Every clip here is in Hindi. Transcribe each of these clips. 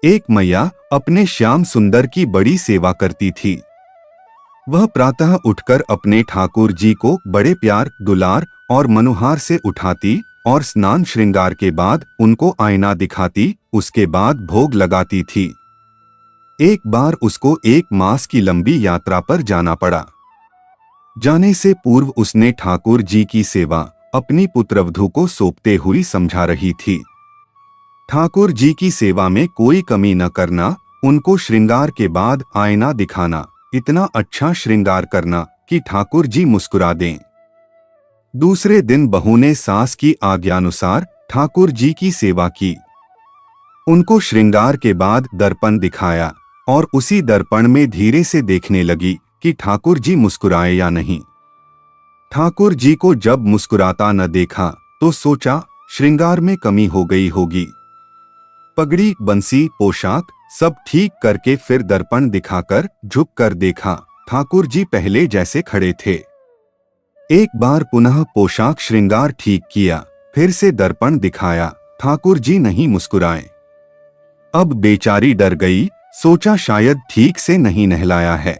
एक मैया अपने श्याम सुंदर की बड़ी सेवा करती थी। वह प्रातः उठकर अपने ठाकुर जी को बड़े प्यार, दुलार और मनोहार से उठाती और स्नान श्रृंगार के बाद उनको आईना दिखाती, उसके बाद भोग लगाती थी। एक बार उसको 1 मास की लंबी यात्रा पर जाना पड़ा। जाने से पूर्व उसने ठाकुर जी की सेवा अपनी पुत्रवधू को सौंपते हुए समझा रही थी। ठाकुर जी की सेवा में कोई कमी न करना, उनको श्रृंगार के बाद आईना दिखाना, इतना अच्छा श्रृंगार करना कि ठाकुर जी मुस्कुरा दें। दूसरे दिन बहू ने सास की आज्ञानुसार ठाकुर जी की सेवा की। उनको श्रृंगार के बाद दर्पण दिखाया और उसी दर्पण में धीरे से देखने लगी कि ठाकुर जी मुस्कुराए या नहीं। ठाकुर जी को जब मुस्कुराता न देखा तो सोचा श्रृंगार में कमी हो गई होगी। पगड़ी, बंसी, पोशाक सब ठीक करके फिर दर्पण दिखाकर झुक कर देखा, ठाकुर जी पहले जैसे खड़े थे। एक बार पुनः पोशाक श्रृंगार ठीक किया, फिर से दर्पण दिखाया, ठाकुर जी नहीं मुस्कुराए। अब बेचारी डर गई, सोचा शायद ठीक से नहीं नहलाया है।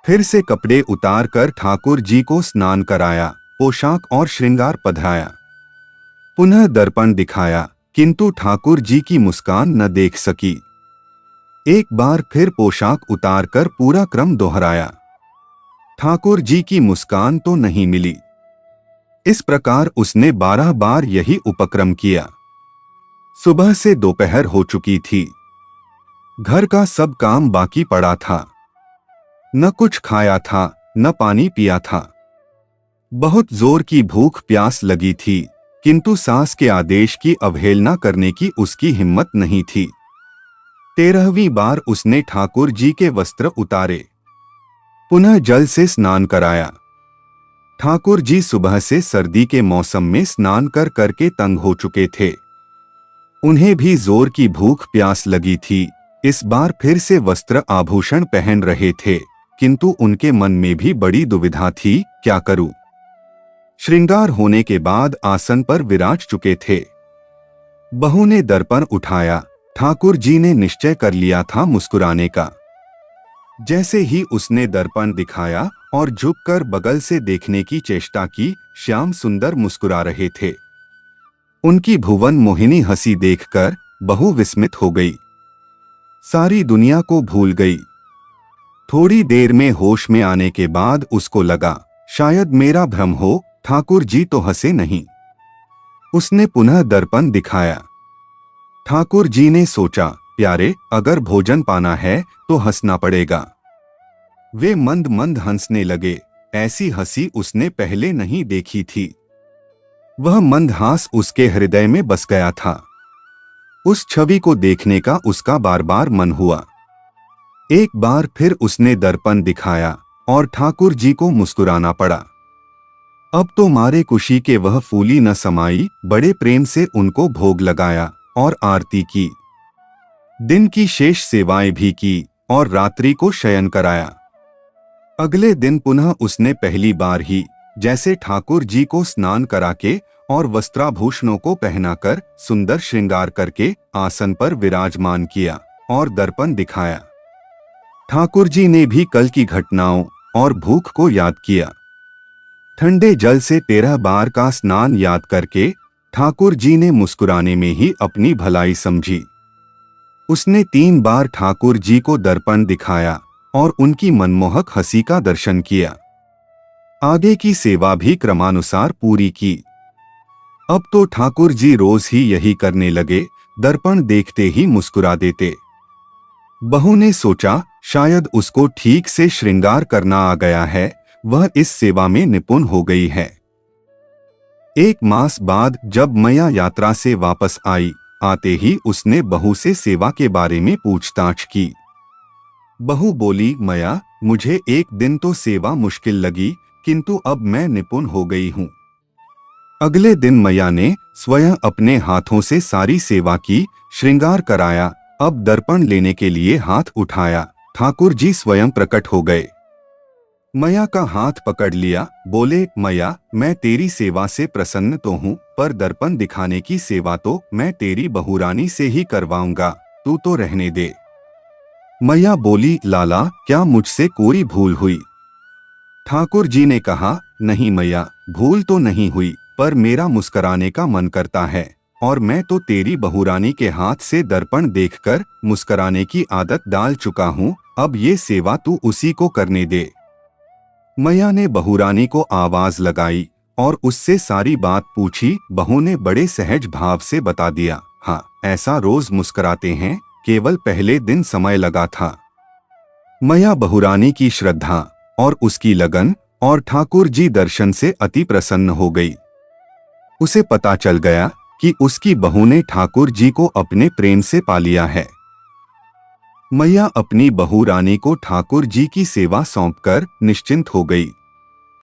फिर से कपड़े उतार कर ठाकुर जी को स्नान कराया, पोशाक और श्रृंगार पधराया। पुनः दर्पण दिखाया, किंतु ठाकुर जी की मुस्कान न देख सकी। एक बार फिर पोशाक उतारकर पूरा क्रम दोहराया। ठाकुर जी की मुस्कान तो नहीं मिली। इस प्रकार उसने 12 बार यही उपक्रम किया। सुबह से दोपहर हो चुकी थी। घर का सब काम बाकी पड़ा था। न कुछ खाया था, न पानी पिया था। बहुत जोर की भूख प्यास लगी थी, किंतु सास के आदेश की अवहेलना करने की उसकी हिम्मत नहीं थी। 13वीं बार उसने ठाकुर जी के वस्त्र उतारे, पुनः जल से स्नान कराया। ठाकुर जी सुबह से सर्दी के मौसम में स्नान कर करके तंग हो चुके थे। उन्हें भी जोर की भूख प्यास लगी थी। इस बार फिर से वस्त्र आभूषण पहन रहे थे, किंतु उनके मन में भी बड़ी दुविधा थी, क्या करूं? श्रृंगार होने के बाद आसन पर विराज चुके थे। बहू ने दर्पण उठाया, ठाकुर जी ने निश्चय कर लिया था मुस्कुराने का। जैसे ही उसने दर्पण दिखाया और झुककर बगल से देखने की चेष्टा की, श्याम सुंदर मुस्कुरा रहे थे। उनकी भुवन मोहिनी हंसी देखकर बहू विस्मित हो गई, सारी दुनिया को भूल गई। थोड़ी देर में होश में आने के बाद उसको लगा शायद मेरा भ्रम हो, ठाकुर जी तो हंसे नहीं। उसने पुनः दर्पण दिखाया। ठाकुर जी ने सोचा, प्यारे, अगर भोजन पाना है तो हंसना पड़ेगा। वे मंद मंद हंसने लगे। ऐसी हंसी उसने पहले नहीं देखी थी। वह मंदहास उसके हृदय में बस गया था। उस छवि को देखने का उसका बार बार मन हुआ। एक बार फिर उसने दर्पण दिखाया और ठाकुर जी को मुस्कुराना पड़ा। अब तो मारे खुशी के वह फूली न समाई, बड़े प्रेम से उनको भोग लगाया और आरती की। दिन की शेष सेवाएं भी की और रात्रि को शयन कराया। अगले दिन पुनः उसने पहली बार ही जैसे ठाकुर जी को स्नान करा के और वस्त्राभूषणों को पहनाकर सुंदर श्रृंगार करके आसन पर विराजमान किया और दर्पण दिखाया। ठाकुर जी ने भी कल की घटनाओं और भूख को याद किया। ठंडे जल से 13 बार का स्नान याद करके ठाकुर जी ने मुस्कुराने में ही अपनी भलाई समझी। उसने 3 बार ठाकुर जी को दर्पण दिखाया और उनकी मनमोहक हंसी का दर्शन किया। आगे की सेवा भी क्रमानुसार पूरी की। अब तो ठाकुर जी रोज ही यही करने लगे, दर्पण देखते ही मुस्कुरा देते। बहू ने सोचा शायद उसको ठीक से श्रृंगार करना आ गया है, वह इस सेवा में निपुण हो गई है। 1 मास बाद जब मैया यात्रा से वापस आई, आते ही उसने बहू से सेवा के बारे में पूछताछ की। बहू बोली, मैया, मुझे एक दिन तो सेवा मुश्किल लगी, किंतु अब मैं निपुण हो गई हूँ। अगले दिन मैया ने स्वयं अपने हाथों से सारी सेवा की, श्रृंगार कराया। अब दर्पण लेने के लिए हाथ उठाया, ठाकुर जी स्वयं प्रकट हो गए। मैया का हाथ पकड़ लिया, बोले, मैया, मैं तेरी सेवा से प्रसन्न तो हूँ, पर दर्पण दिखाने की सेवा तो मैं तेरी बहुरानी से ही करवाऊंगा। तू तो रहने दे। मैया बोली, लाला क्या मुझसे कोई भूल हुई? ठाकुर जी ने कहा, नहीं मैया, भूल तो नहीं हुई, पर मेरा मुस्कुराने का मन करता है, और मैं तो तेरी बहुरानी के हाथ से दर्पण देखकर मुस्कुराने की आदत डाल चुका हूँ। अब ये सेवा तू उसी को करने दे। मैया ने बहुरानी को आवाज लगाई और उससे सारी बात पूछी। बहू ने बड़े सहज भाव से बता दिया, हाँ, ऐसा रोज मुस्कुराते हैं, केवल पहले दिन समय लगा था। मैया बहुरानी की श्रद्धा और उसकी लगन और ठाकुर जी दर्शन से अति प्रसन्न हो गई। उसे पता चल गया कि उसकी बहू ने ठाकुर जी को अपने प्रेम से पा लिया है। मैया अपनी बहू रानी को ठाकुर जी की सेवा सौंपकर निश्चिंत हो गई।